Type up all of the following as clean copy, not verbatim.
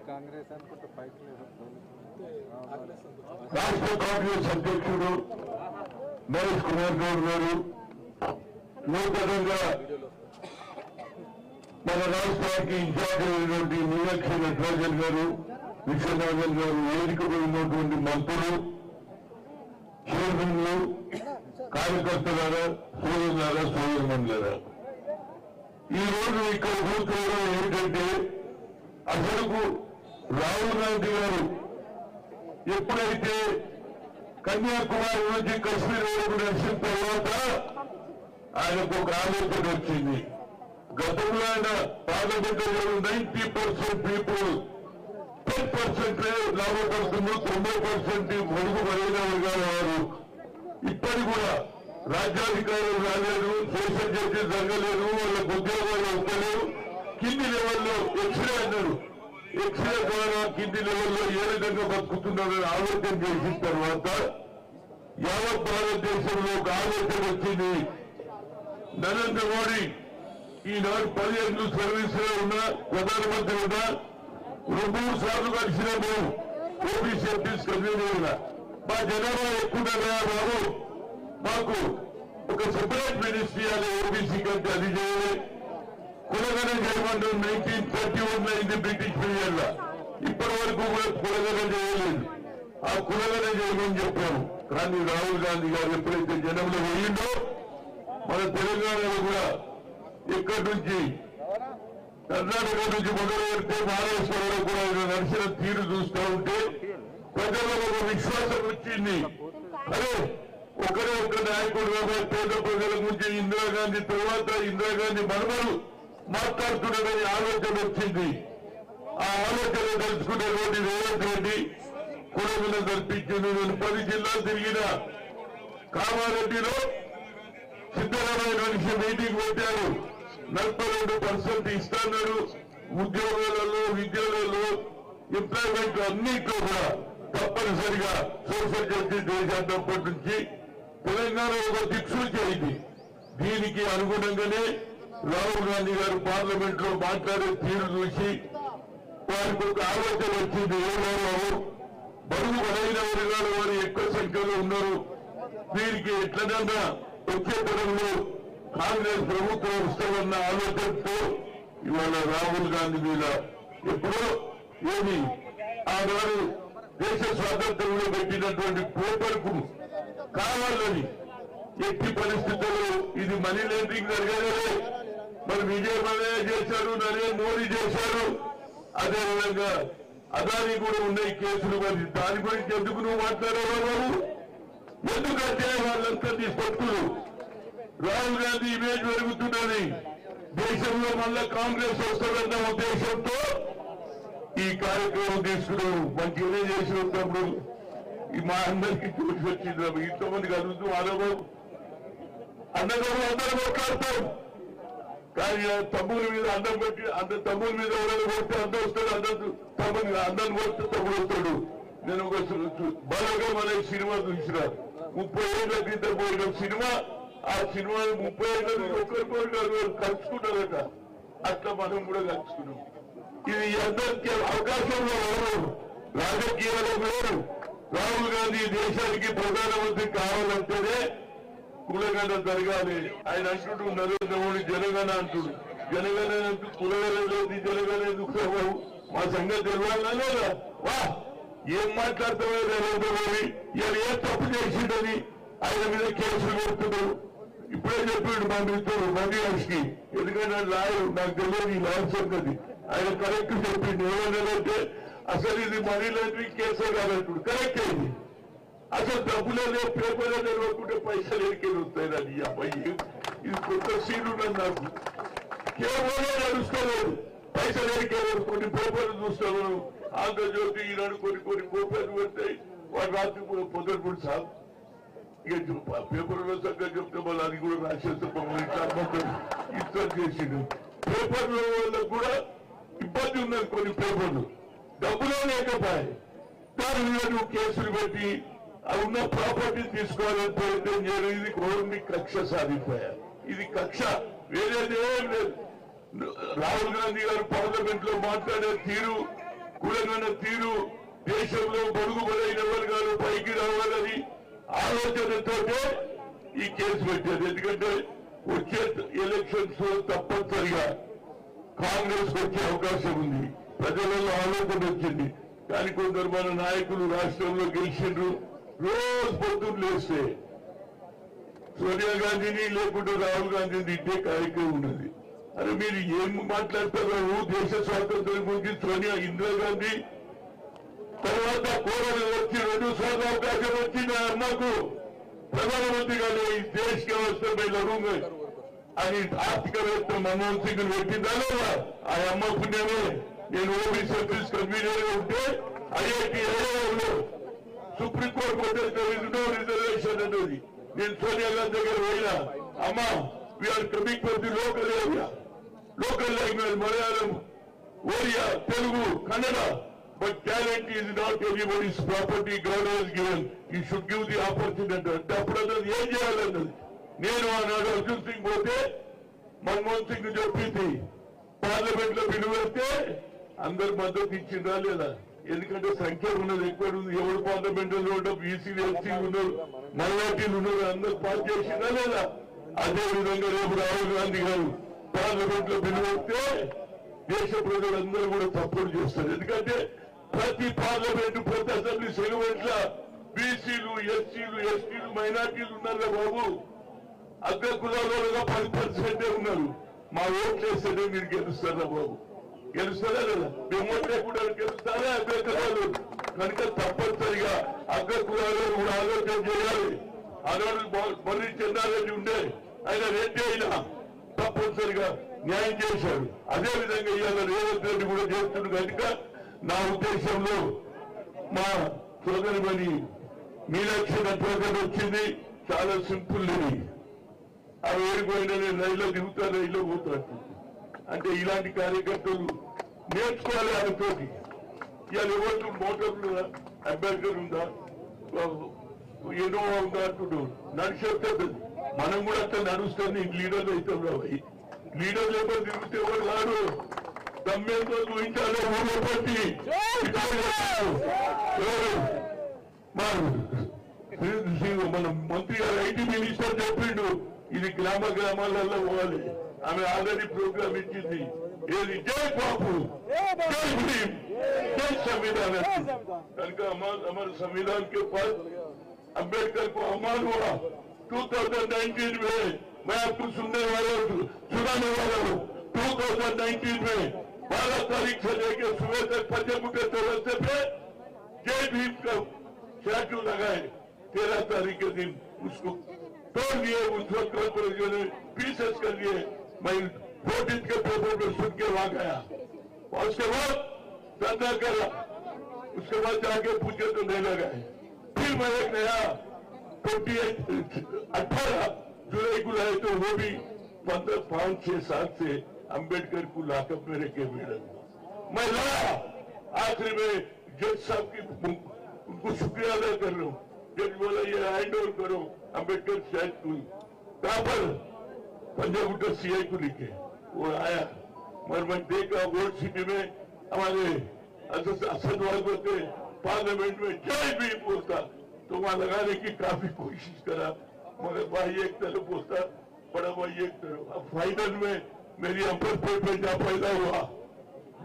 కాంగ్రెస్ అనుకుంటే పైకి రాష్ట్ర కాంగ్రెస్ అధ్యక్షుడు మహేష్ కుమార్ గౌడ్ గారు నూతనంగా మన రాష్ట్రానికి ఇన్ఛార్జ్ అయినటువంటి మీనాక్షి నటరాజన్ గారు, విశ్వనాథన్ గారు, వేదికపై ఉన్నటువంటి మంత్రులు, చైర్మన్లు, కార్యకర్తలారా, సోదరులారా, సోదరుమణులారా, ఈ రోజు ఇక్కడ కూర్చోవడం ఏంటంటే అసలుకు రాహుల్ గాంధీ గారు ఎప్పుడైతే కన్యాకుమారి నుంచి కశ్మీర్ వరకు నడిచిన తర్వాత ఆయనకు ఒక ఆలోచన వచ్చింది. గతంలో ఆయన పార్లమెంట్లో 90% పీపుల్ 10% లాభపడుతున్నారు, 90% పొడుగు బలైన వర్గాల వారు. ఇప్పటికి కూడా రాజ్యాధికారులు రాలేదు, సోషల్ జస్టిస్ జరగలేదు, వాళ్ళకు ఉద్యోగాలు వస్తలేవు. కింది లెవెల్లో ఎక్స్రే అన్నారు, ఎక్స్రే ద్వారా కింది లెవెల్లో ఏ విధంగా బతుకుతున్నారని ఆలోచన చేసిన తర్వాత యావత్ భారతదేశంలో ఒక ఆలోచన వచ్చింది. నరేంద్ర మోడీ ఈనాడు 10 ఏళ్ళు సర్వీస్ లో ఉన్న ప్రధానమంత్రి ఉన్నా 2-3 సార్లు కలిసినాము. ఓబీసీ ఎంపీస్ కన్వీనర్ మా జనాభా ఎక్కువ బాబు, మాకు ఒక సెపరేట్ మినిస్ట్రీ అని ఓబీసీ కంటే అది చేయలే. కులగణన చేయమని 1931 అయింది బ్రిటిష్ పీరియడ్ లో. ఇప్పటి వరకు కూడా కులగణన చేయలేదు. ఆ కులగణన చేయమని చెప్పాము. కానీ రాహుల్ గాంధీ గారు ఎప్పుడైతే జనంలో పోయిండో మన తెలంగాణలో కూడా ఇక్కడి నుంచి కర్ణాటక నుంచి మొదలు పెడితే మహారాష్ట్రలో కూడా ఆయన నడిచిన తీరు చూస్తూ ఉంటే ప్రజల్లో ఒక విశ్వాసం వచ్చింది. అరే ఒకరే ఒక్క నాయకుడు కాబట్టి పేద ప్రజల గురించి ఇందిరాగాంధీ తర్వాత ఇందిరాగాంధీ మనమలు మాట్లాడుతున్నాడని ఆలోచన వచ్చింది. ఆ ఆలోచన తెలుసుకునేటువంటి రేవంత్ రెడ్డి కులములను కల్పించింది. నేను 10 జిల్లాలు తిరిగిన కామారెడ్డిలో సిద్ధరామయ్య మనిషి మీటింగ్ పెట్టారు. 42% ఇస్తాడు. ఉద్యోగాలలో, విద్యలలో, ఎంప్లాయ్మెంట్ అన్నింటిలో కూడా తప్పనిసరిగా సోషల్ జస్టిస్ చేసినప్పటి నుంచి తెలంగాణ ఒక దిక్సూచి అయింది. దీనికి అనుగుణంగానే రాహుల్ గాంధీ గారు పార్లమెంట్ లో మాట్లాడే తీరు చూసి వారికి ఒక ఆలోచన వచ్చింది. ఎవరు బరువు బలైన వర్గాల వారు ఎక్కువ సంఖ్యలో ఉన్నారు, వీరికి ఎట్లనన్నా వచ్చే తరంలో కాంగ్రెస్ ప్రభుత్వం వస్తామన్న ఆలోచనతో ఇవాళ రాహుల్ గాంధీ మీద ఎప్పుడో ఏమి ఆనాడు దేశ స్వాతంత్రంలో పెట్టినటువంటి పేపర్ కు కావాలని ఎట్టి పరిస్థితుల్లో ఇది మనీ లాండరింగ్ జరగలేదు. మరి విజయ్ మల్లయ్య చేశారు, నరేంద్ర మోడీ చేశారు. అదేవిధంగా అదాని కూడా ఉన్నాయి కేసులు. మరి దాని గురించి ఎందుకు నువ్వు మాట్లాడేవారు? ఎందుకంటే వాళ్ళంతా నీ భక్తులు. రాహుల్ గాంధీ ఇమేజ్ పెరుగుతున్నది. దేశంలో మళ్ళా కాంగ్రెస్ వస్తుందన్న ఉద్దేశంతో ఈ కార్యక్రమం తీసుకున్నావు. మంచిగానే చేసినప్పుడు మా అందరికీ చూసి వచ్చింది. ఇంతమంది కలుగుతూ అనుభవం అన్నదమ్ములు అందరూ మాట్లాడతాం. కానీ తమ్ముల మీద అన్నం పెట్టి తమ్ముల మీద ఎవరైనా కొడితే అన్న వస్తాడు, అందరిని కొడితే తమ్ముడు వస్తాడు. నేను ఒక బలగం అనే సినిమా చూసిన 30 ఏళ్ల క్రితం పోయిన సినిమా. ఆ సినిమా 30 ఏళ్ళ ఒకరికొకరు కలుసుకున్నారట. అట్లా మనం కూడా కలుసుకున్నాం. ఇది అందరికీ అవకాశంలో ఎవరు రాజకీయాలు వేరు. రాహుల్ గాంధీ దేశానికి ప్రధానమంత్రి కావాలంటేనే కులగణ జరగాలి. ఆయన అంటుడు నరేంద్ర మోడీ జనగణ అంటుడు. జనగణ అంటూ కులగణ లేదు, జనగణ ఎందుకు మా సంగతి తెలియాలా లేదా? వా ఏం మాట్లాడతావో నరేంద్ర మోడీ ఇలా ఏం తప్పు చేసిందని ఆయన మీద కేసులు పెడుతున్నాడు. ఇప్పుడే చెప్పాడు మా మిత్రుడు మధ్యకి. ఎందుకంటే లాయర్ నాకు తెలియదు ఈ లాయర్ సంగతి. ఆయన కరెక్ట్ చెప్పింది. ఏమన్నాడంటే అసలు ఇది మనీ లాండరింగ్ కేసే కాదంటుడు. కరెక్ట్ అయింది. అసలు డబ్బులే లేవు, పేపర్లో నిలవకుంటే పైసలు ఎరికేది వస్తాయి. అబ్బాయి ఇది కొత్త సీన్ ఉన్నది నాకు. కేవలం నడుస్తలేదు, పైసలు ఎరికేది. కొన్ని పేపర్లు చూస్తాను, ఆంధ్రజ్యోతి, ఈనాడు కొన్ని పేపర్లు పెడతాయి. వాడు రాత్రి పొద్దున సార్ ఇక పేపర్లో చక్కగా చెప్తే మళ్ళీ అది కూడా రాసేస్తాం. ఇష్టం చేసిండు. పేపర్ల వాళ్ళకు కూడా ఇబ్బంది ఉన్నది. కొన్ని పేపర్లు డబ్బులే లేకపోయాయి. దాని మీద నువ్వు కేసులు పెట్టి ఉన్న ప్రాపర్టీ తీసుకోవాలని ప్రయత్నం చేయడం ఇది ఓన్లీ కక్ష సాధింపారు. ఇది కక్ష, వేరేది ఏం లేదు. రాహుల్ గాంధీ గారు పార్లమెంట్ లో మాట్లాడే తీరు, కులంగన తీరు, దేశంలో బడుగుబడైన వర్గాలు పైకి రావాలని ఆలోచనతో ఈ కేసు పెట్టారు. ఎందుకంటే వచ్చే ఎలక్షన్స్ లో తప్పనిసరిగా కాంగ్రెస్ వచ్చే అవకాశం ఉంది. ప్రజలలో ఆలోచన వచ్చింది. కానీ కొందరు మన నాయకులు రాష్ట్రంలో గెలిచిండ్రు. రోజు పొద్దున్న లేస్తే సోనియా గాంధీని లేకుంటే రాహుల్ గాంధీని తిట్టే కార్యక్రమం ఉన్నది. అరే మీరు ఏం మాట్లాడతారు? దేశ స్వాతంత్రం గురించి సోనియా, ఇందిరాగాంధీ తర్వాత కోరలు వచ్చి 2 సార్లు అవకాశం వచ్చింది ఆ అమ్మకు ప్రధానమంత్రి గారు ఈ దేశ వ్యవస్థ में लड़ूंगा అని ఆర్థికవేత్త మన్మోహన్ సింగ్ పెట్టిందా లేదా? ఆ అమ్మ పుణ్యమే నేను ఓబీసీ ఆఫీస్ కన్వీనర్ గా ఉంటే ఐఐటి లో సుప్రీంకోర్టు కొట్టేసిన రిజర్వేషన్ అనేది నేను సోనియా గాంధీ దగ్గర పోయినా, అమ్మ we are coming for the local area, local language Malayalam, Oriya, Telugu, Kannada. But talent is not anybody's property. God has given. You should give the opportunity. అంటే అప్పుడు అన్నది ఏం చేయాలన్నది. నేను ఆనాడు అర్జున్ సింగ్ పోతే మన్మోహన్ సింగ్ చెప్పింది పార్లమెంట్ లో పిలువెడితే అందరు మద్దతు ఇచ్చిందా లేదా? ఎందుకంటే సంఖ్య ఉన్నది, ఎక్కువ ఉంది. ఎవరు పార్లమెంట్ లో ఉంటే బీసీలు, ఎస్సీలు ఉన్నారు, మైనార్టీలు ఉన్నారు, అందరు పాస్ చేసిందా లేదా? అదే విధంగా రేపు రాహుల్ గాంధీ గారు పార్లమెంట్ లో పిలువెడితే దేశ ప్రజలందరూ కూడా సపోర్ట్ చేస్తారు. ఎందుకంటే ప్రతి పార్లమెంటు, ప్రతి అసెంబ్లీ సెగ్మెంట్ల బీసీలు, ఎస్సీలు, ఎస్టీలు, మైనార్టీలు ఉన్నారు బాబు. అగ్ర కులాలుగా 10% ఉన్నారు. మా ఓట్లు వేస్తేనే మీరు గెలుస్తారా బాబు? గెలుస్తారా లేదా? మేము ఓట్లు లేకుండా గెలుస్తారా అగ్ర కులాలు? కనుక తప్పనిసరిగా అగ్ర కులాలు కూడా ఆలోచన చేయాలి. ఆనాడు మర్రి చెన్నారెడ్డి ఉండే, ఆయన రెడ్డి అయినా తప్పనిసరిగా న్యాయం చేశాడు. అదేవిధంగా ఇవాళ రేవంత్ రెడ్డి కూడా చేస్తున్నాడు. కనుక నా ఉద్దేశంలో మా సోదరిమణి మీనాక్షి నటరాజన్ వచ్చింది, చాలా సింపుల్ లేని. ఆ ఏడిపోయినా నేను రైల్లో దిగుతా, రైల్లో పోతాడు. అంటే ఇలాంటి కార్యకర్తలు నేర్చుకోవాలి ఆయనతోటి. ఇవాళ ఎవరు మోటార్లు అంబేద్కర్ ఉందా, ఎన్నోవా ఉందా అంటున్నాడు. నడిచేస్తుంది. మనం కూడా అట్లా నడుస్తుంది. లీడర్లు అవుతాం రాబోయి. లీడర్లు ఎవరు తిరిగితే ఎవరు కాదు. గమ్యంతో చూపించాలి. ఊళ్ళో పెట్టి మన మంత్రి గారు ఐటీ మినిస్టర్ చెప్పిండు ఇది గ్రామ గ్రామాలలో పోవాలి. ఆమె ఆల్రెడీ ప్రోగ్రామ్ ఇచ్చింది. ఏది జై బాపు, జై భీమ్, జై संविधान. कल का हमारे संविधान के पास अम्बेडकर को अमान हुआ 2019 में. मैं आपको सुनाने वाला हूँ. 2019 में 12 तारीख से लेकर सुबह तक पंचमुखे चौरस्ते पे जय भीम का स्टैचू लगाए. 13 तारीख के दिन उसको तोड़ दिए. उस वक्त ने पीसेस कर लिए. मैं 14 के पेपर में सुन के वहां गया. और उसके बाद धंधा करा. उसके बाद जाके पूछे तो नहीं लगाए. फिर मैं एक नया 18 जुलाई को लाए तो वो भी 15, 5, 6 साल से अम्बेडकर को लाकअप में रखे हुए मैं लाया. आखिरी में जज साहब की उनको शुक्रिया अदा कर रहा हूँ. जज बोला ये हैंड ओवर करो अम्बेडकर शायद को. कहां पर? पंजाब सीआई को लिखे. वो आया. मगर मैं देखा वोट सिटी में हमारे असदवाद होते पार्लियामेंट में जय भी बोलता तो वहां लगाने की काफी कोशिश करा. मगर भाई एक तरफ बोलता, बड़ा भाई एक तरफ. अब फाइनल में मेरी अपर पे जहाँ पैदा हुआ,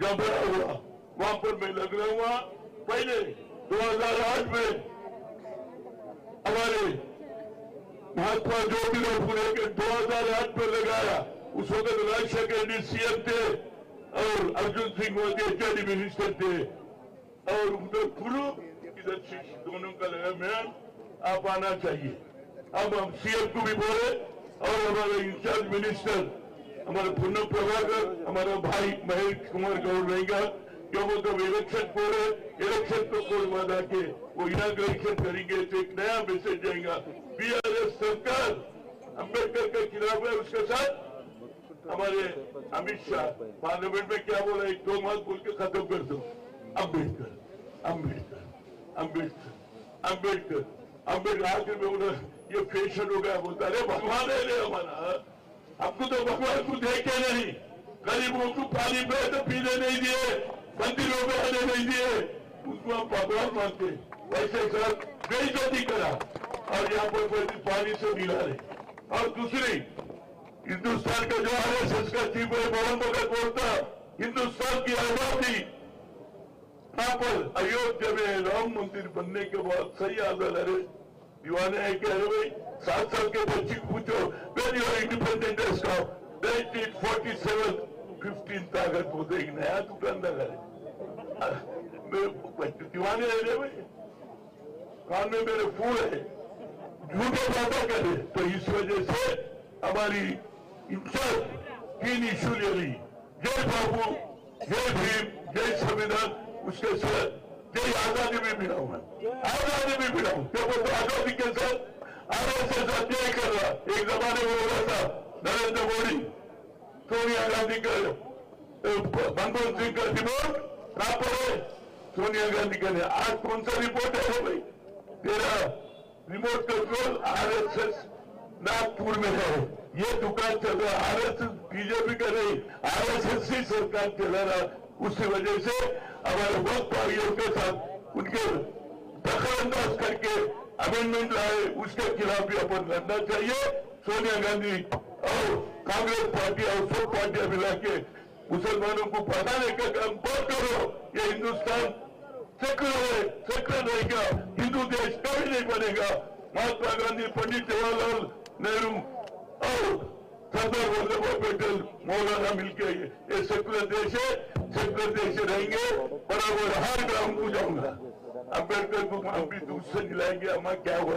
जहाँ बड़ा हुआ, वहां पर मैं लग रहा हुआ. पहले 2008 में हमारे महात्मा ज्योतिराव फुले के 2008 में लगाया. उस वक्त राजशेखर रेड्डी सीएम थे और अर्जुन सिंह मोदी एचआरडी मिनिस्टर थे. और उधर फुलू इधर दोनों का लगा. मैम आप आना चाहिए. अब हम सीएम को भी बोले और हमारे इंचार्ज मिनिस्टर हमारे पुण्य प्रभाकर, हमारा भाई महेश कुमार गौड़ रहेगा. जो वो जब इलेक्शन कोड इलेक्शन को कोड बाद आके वो इनाग्रेशन करेंगे तो एक नया मैसेज जाएगा. बीआरएस सरकार अम्बेडकर के खिलाफ है. उसके साथ हमारे अमित शाह पार्लियामेंट में क्या बोला, 1-2 बात बोल के खत्म कर दो. अम्बेडकर अम्बेडकर अम्बेडकर अम्बेडकर अम्बेडकर आखिर में उन्हें ये फैशन हो गया, बोलता अरे भगवान है रे हमारा, हमको तो भगवान को देखे नहीं, गरीबों को पानी पे तो पीने नहीं दिए, मंदिरों में आने नहीं दिए, उसको हम भगवान मानते। वैसे सर बेइज्जती करा और यहाँ पर पानी से मिला रहे। और दूसरी, हिंदुस्तान का जो आरएसएस का चीफ है मोहन भगत बोलता, हिंदुस्तान की आजादी यहाँ पर अयोध्या में राम मंदिर बनने के बाद सही आदत, अरे दीवाने है कह रहे भाई 7 साल के बच्चे को पूछो वेन यूर इंडिपेंडेंट डेज का 1947 15 अगस्त बोलते एक नया दुकानदार है, दीवाने रहे भाई, कान में मेरे फूल है, झूठे बातें करे। तो इस वजह से हमारी इंचार्ज तीन इशू ले ली, जय बाबू, जय भीम, जय संविधान, उसके साथ जय आजादी भी मिला हूं, आजादी भी मिला हूं। क्या बोलते आजादी के साथ आरएसएस अध्याय कर रहा, एक जमाने में हो रहा था नरेंद्र मोदी, सोनिया गांधी का, मनमोहन सिंह का रिपोर्ट कहां पर है, सोनिया गांधी का। आज कौन सा रिपोर्ट है भाई, तेरा रिमोट कंट्रोल आरएसएस नागपुर में है, ये दुकान चल रहा है, आरएसएस बीजेपी का नहीं, आरएसएस ही सरकार चला रहा। उसी वजह से हमारे वक्त भाइयों के साथ उनके दखलंदाज करके अमेंडमेंट लाए, उसके खिलाफ भी अपन लड़ना चाहिए। सोनिया गांधी और कांग्रेस पार्टी और सब पार्टियां मिला के मुसलमानों को पढ़ाने का काम बंद करो। ये हिंदुस्तान सेक्युलर है, सेक्युलर रहेगा, हिंदू देश कभी नहीं बनेगा। महात्मा गांधी, पंडित जवाहरलाल नेहरू और सरदार वल्लभ भाई पटेल, मौलाना मिलके ये सेक्युलर देश है, सेक्युलर देश रहेंगे। बराबर हर ग्राम को जाऊंगा, अम्बेडकर को हम भी दूध से मिलाएंगे, हमारा क्या हुआ